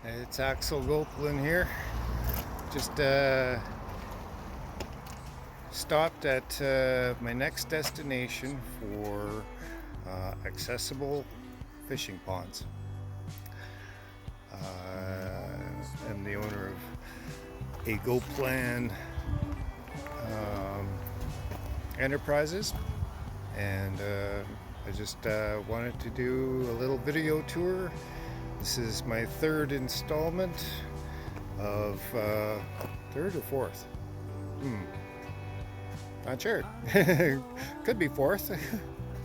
It's Axel Gopelin here. Just stopped at my next destination for accessible fishing ponds. I'm the owner of a GoPlan Enterprises, and I just wanted to do a little video tour. This is my third installment of third or fourth. Not sure. Could be fourth.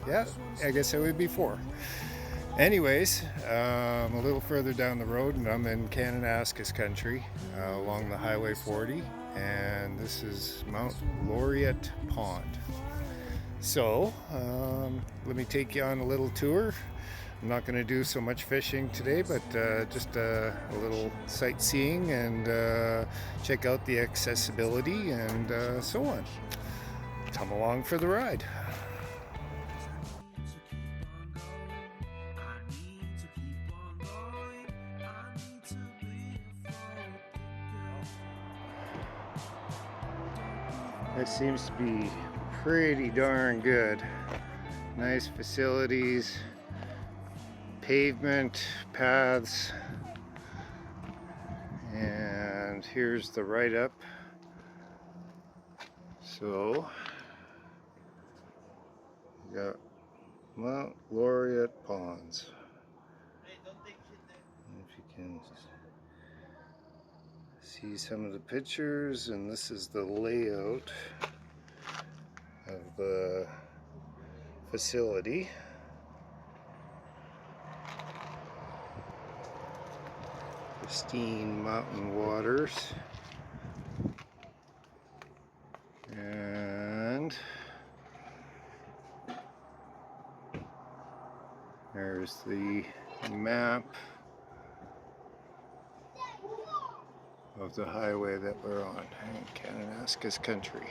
Yeah, I guess it would be four. Anyways, a little further down the road, and I'm in Kananaskis Country along the Highway 40, and this is Mount Laureate Pond. So, let me take you on a little tour. I'm not going to do so much fishing today, but just a little sightseeing and check out the accessibility and so on. Come along for the ride. This seems to be pretty darn good. Nice facilities, pavement, paths, and here's the write up. So, we got Mount Laureate Ponds. If you can see some of the pictures, and this is the layout of the facility. Pristine mountain waters, and there's the map of the highway that we're on in Kananaskis Country.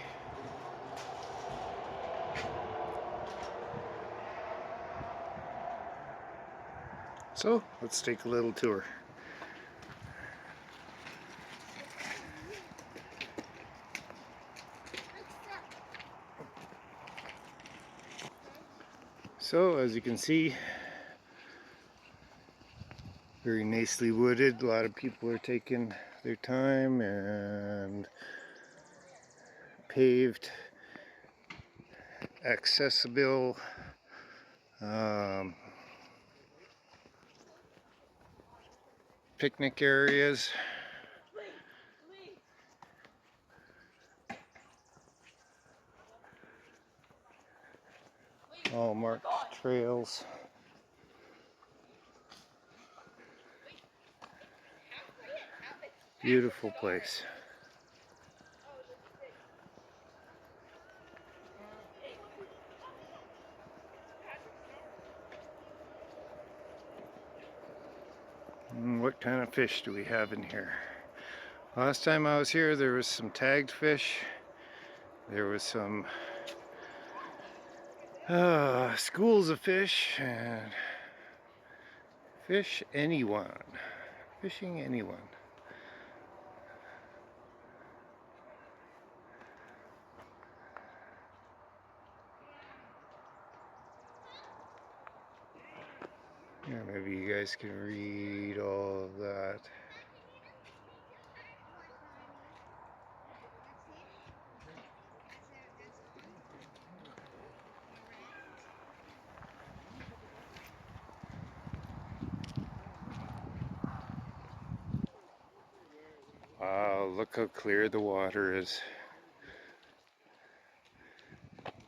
So let's take a little tour. So as you can see, very nicely wooded. A lot of people are taking their time, and paved, accessible, picnic areas. All marked trails. Beautiful place. What kind of fish do we have in here? Last time I was here, there was some tagged fish. There was some schools of fish, and fish anyone. Fishing anyone. Yeah, maybe you guys can read all of that. Wow, look how clear the water is.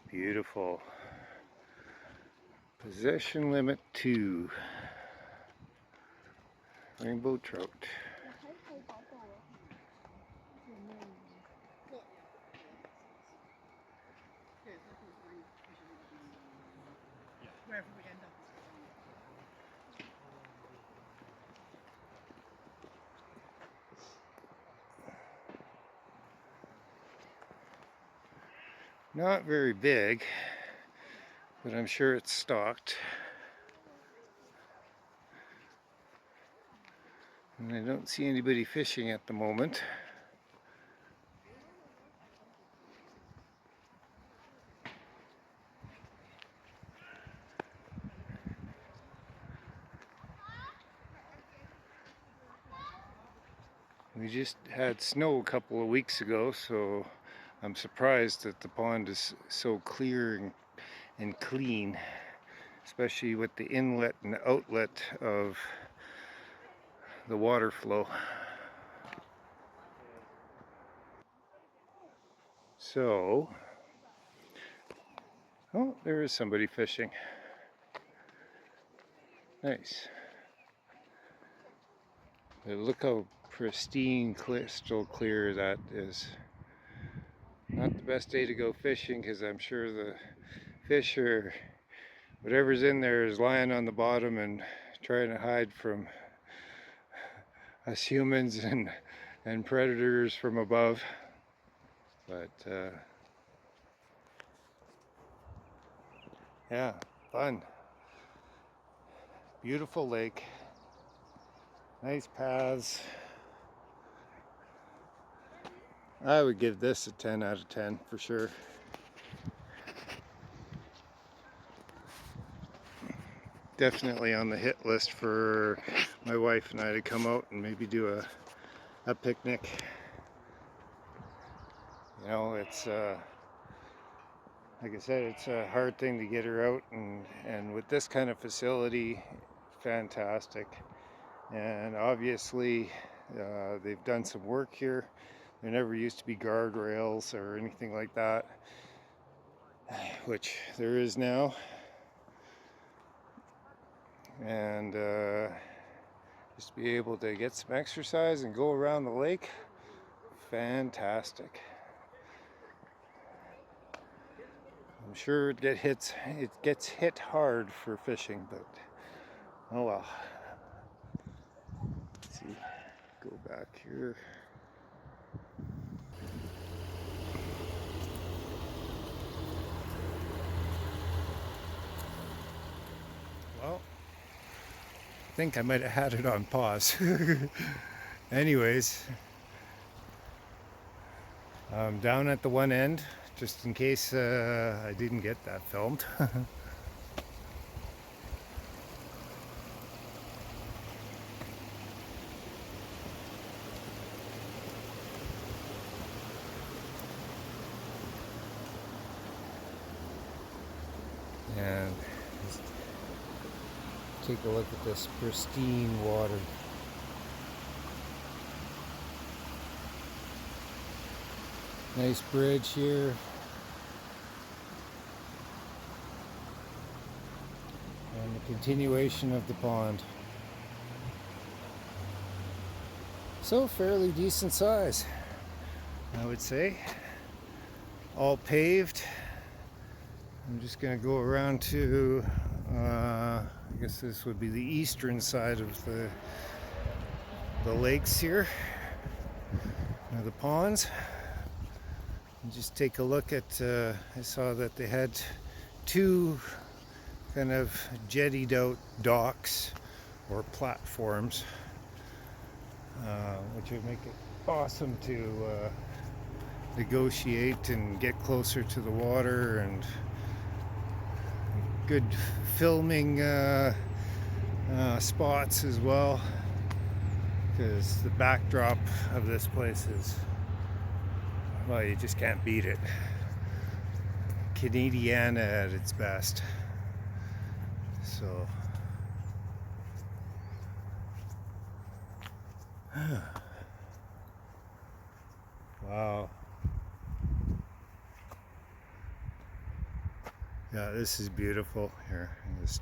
Beautiful. Possession limit 2. Rainbow trout. Wherever we end up. Not very big, but I'm sure it's stocked. And I don't see anybody fishing at the moment. We just had snow a couple of weeks ago, so I'm surprised that the pond is so clear and clean, especially with the inlet and outlet of the water flow. So, oh, there is somebody fishing. Nice. But look how pristine, crystal clear that is. Not the best day to go fishing because I'm sure the fish or whatever's in there is lying on the bottom and trying to hide from us humans and predators from above. But yeah, fun. Beautiful lake. Nice paths. I would give this a 10 out of 10 for sure. Definitely on the hit list for my wife and I to come out and maybe do a picnic. You know, it's like I said, it's a hard thing to get her out, and with this kind of facility, fantastic. And obviously they've done some work here. There never used to be guardrails or anything like that, which there is now. And just be able to get some exercise and go around the lake, fantastic. I'm sure it gets hit hard for fishing, but oh well. Let's see, go back here. Well, I think I might have had it on pause. Anyways, I'm down at the one end, just in case I didn't get that filmed. And just take a look at this pristine water. Nice bridge here. And the continuation of the pond. So fairly decent size, I would say. All paved. I'm just going to go around to, I guess this would be the eastern side of the lakes here, or the ponds. And just take a look at, I saw that they had two kind of jettied out docks or platforms, which would make it awesome to negotiate and get closer to the water, and good filming spots as well, because the backdrop of this place is, well, you just can't beat it. Canadiana at its best. So wow. Yeah, this is beautiful. Here, just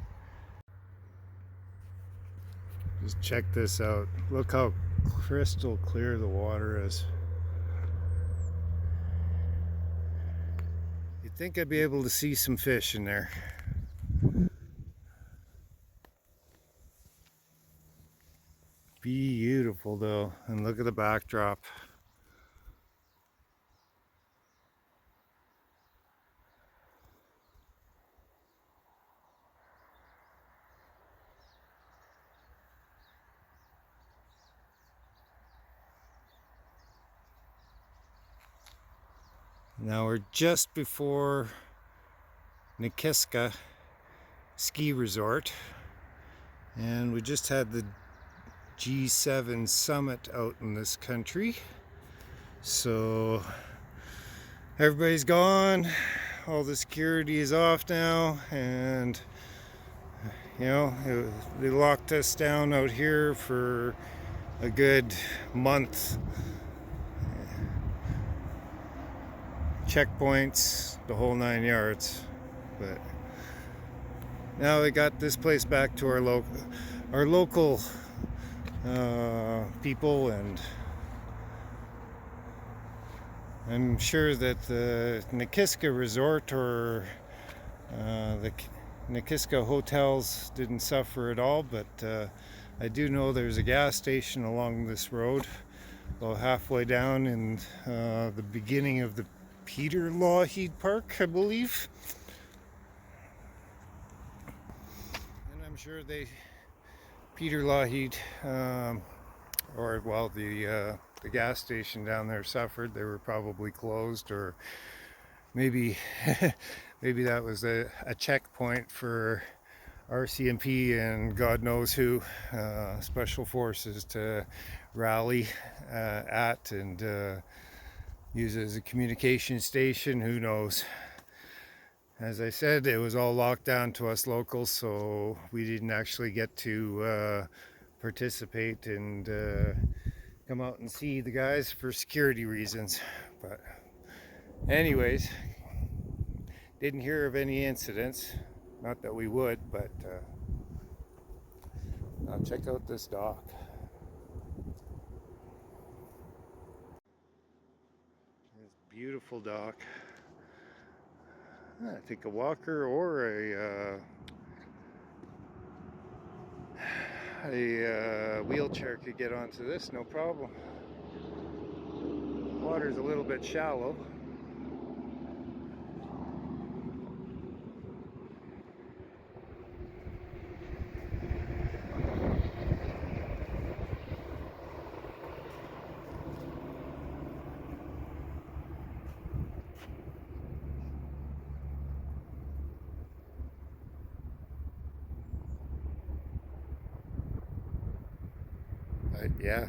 check this out. Look how crystal clear the water is. You'd think I'd be able to see some fish in there. Beautiful though, and look at the backdrop. Now we're just before Nikiska Ski Resort, and we just had the G7 summit out in this country. So everybody's gone, all the security is off now, and you know, they locked us down out here for a good month. Checkpoints, the whole 9 yards. But now we got this place back to our local people, and I'm sure that the Nikiska Resort or the Nikiska hotels didn't suffer at all, but I do know there's a gas station along this road, about halfway down in the beginning of the Peter Lougheed Park, I believe. And I'm sure Peter Lougheed, the gas station down there suffered. They were probably closed, or maybe maybe that was a checkpoint for RCMP and God knows who, special forces, to rally at and use it as a communication station. Who knows? As I said, it was all locked down to us locals, so we didn't actually get to participate and come out and see the guys for security reasons. But anyways, didn't hear of any incidents. Not that we would, but now check out this dock. This beautiful dock. I think a walker or a wheelchair could get onto this, no problem. Water's a little bit shallow. But yeah,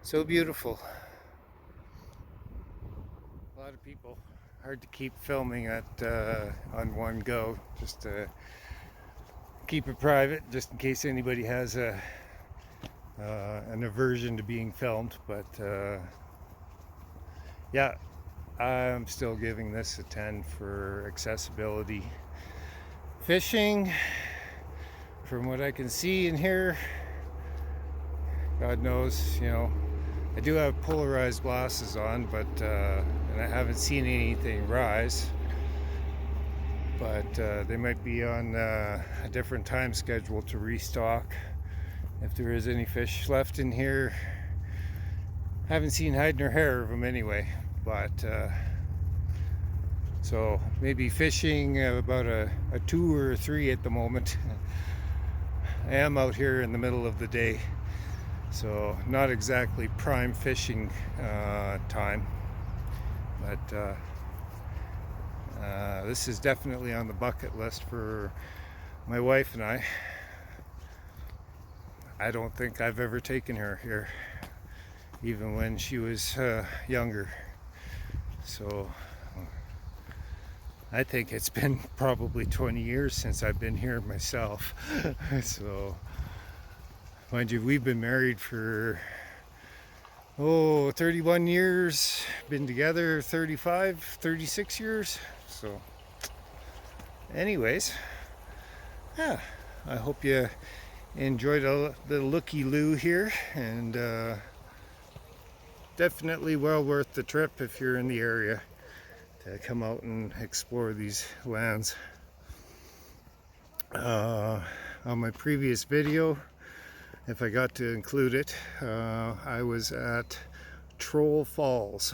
so beautiful. A lot of people. Hard to keep filming at on one go, just to keep it private, just in case anybody has an aversion to being filmed. But yeah, I'm still giving this a 10 for accessibility. Fishing, from what I can see and hear, God knows, you know, I do have polarized glasses on, but and I haven't seen anything rise. But they might be on a different time schedule to restock if there is any fish left in here. Haven't seen hide nor hair of them anyway, but so maybe fishing about a 2 or a 3 at the moment. I am out here in the middle of the day, so not exactly prime fishing time, but this is definitely on the bucket list for my wife and I. I don't think I've ever taken her here, even when she was younger. So I think it's been probably 20 years since I've been here myself. So, mind you, we've been married for 31 years, been together 36 years. So anyways, yeah, I hope you enjoyed a little looky-loo here, and definitely well worth the trip if you're in the area to come out and explore these lands. On my previous video, if I got to include it, I was at Troll Falls.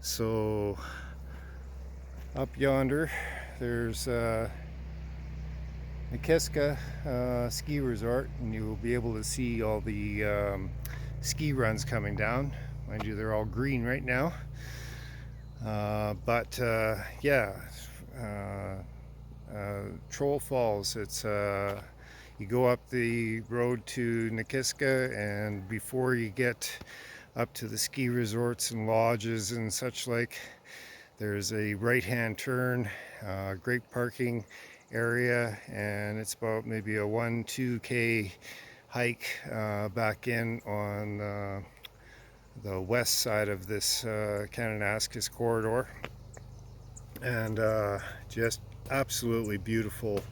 So up yonder there's Nikiska Ski Resort, and you will be able to see all the ski runs coming down. Mind you, they're all green right now. Yeah, Troll Falls. It's you go up the road to Nakiska, and before you get up to the ski resorts and lodges and such like, there's a right-hand turn, great parking area, and it's about maybe a 1-2 k hike back in on the west side of this Kananaskis corridor, and just absolutely beautiful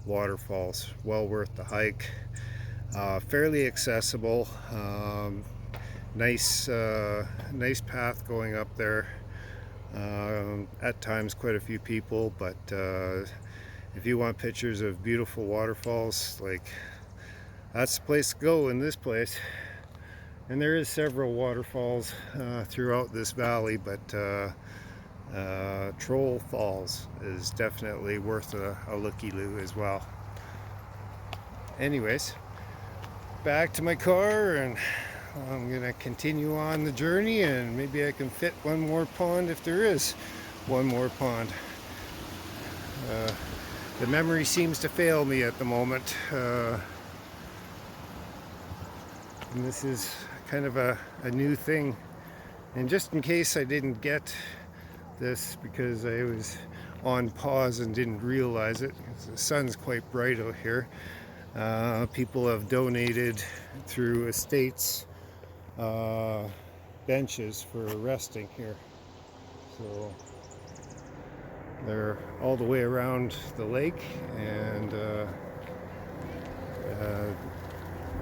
waterfalls, well worth the hike. Fairly accessible, nice path going up there. At times quite a few people, but if you want pictures of beautiful waterfalls, like, that's the place to go in this place. And there is several waterfalls throughout this valley, but Troll Falls is definitely worth a looky-loo as well. Anyways, back to my car, and I'm gonna continue on the journey, and maybe I can fit one more pond if there is one more pond. The memory seems to fail me at the moment, and this is kind of a new thing. And just in case I didn't get this because I was on pause and didn't realize it, the sun's quite bright out here. People have donated through estates benches for resting here, so they're all the way around the lake, and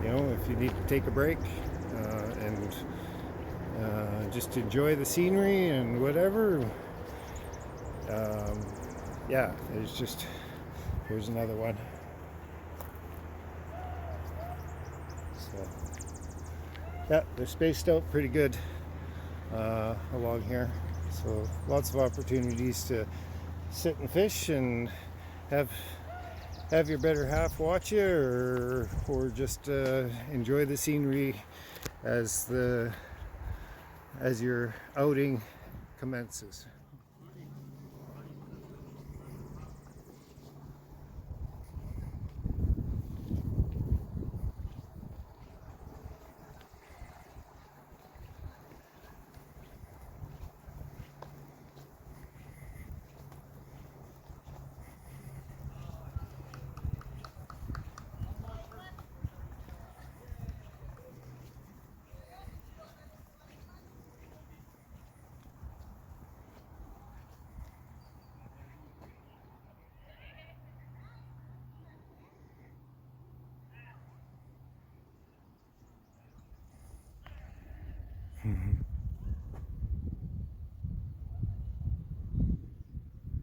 you know, if you need to take a break and just enjoy the scenery and whatever, yeah, here's another one. So yeah, they're spaced out pretty good along here, so lots of opportunities to sit and fish and have your better half watch you, or just enjoy the scenery as your outing commences.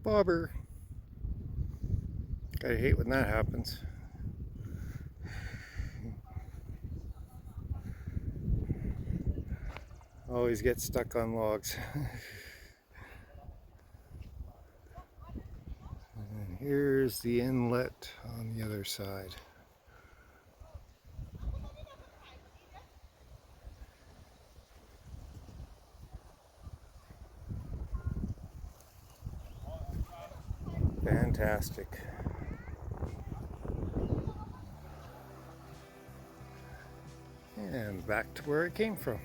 Bobber. Gotta hate when that happens. Always get stuck on logs. And here's the inlet on the other side. Fantastic. And back to where it came from.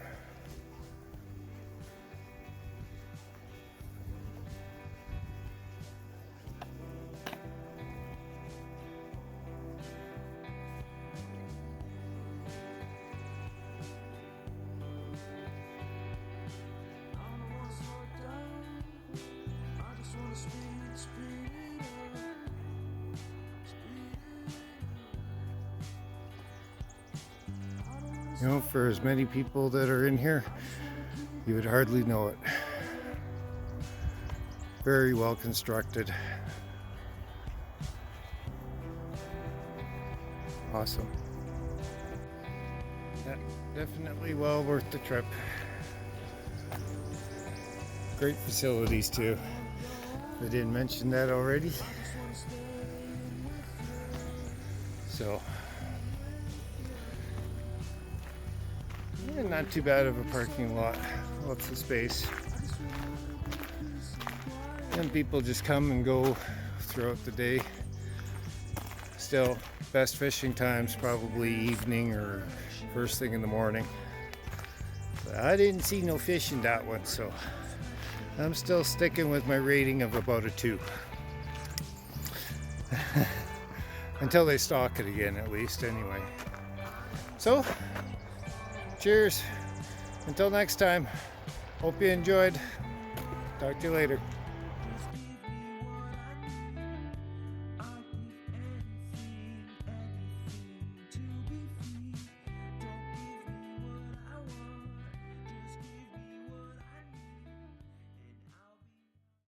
You know, for as many people that are in here, you would hardly know it. Very well constructed. Awesome. Yeah, definitely well worth the trip. Great facilities too. I didn't mention that already. So, yeah, not too bad of a parking lot. Lots of space. And people just come and go throughout the day. Still, best fishing times probably evening or first thing in the morning. But I didn't see no fish in that one, so I'm still sticking with my rating of about a 2. Until they stock it again, at least, anyway. So, cheers. Until next time. Hope you enjoyed. Talk to you later.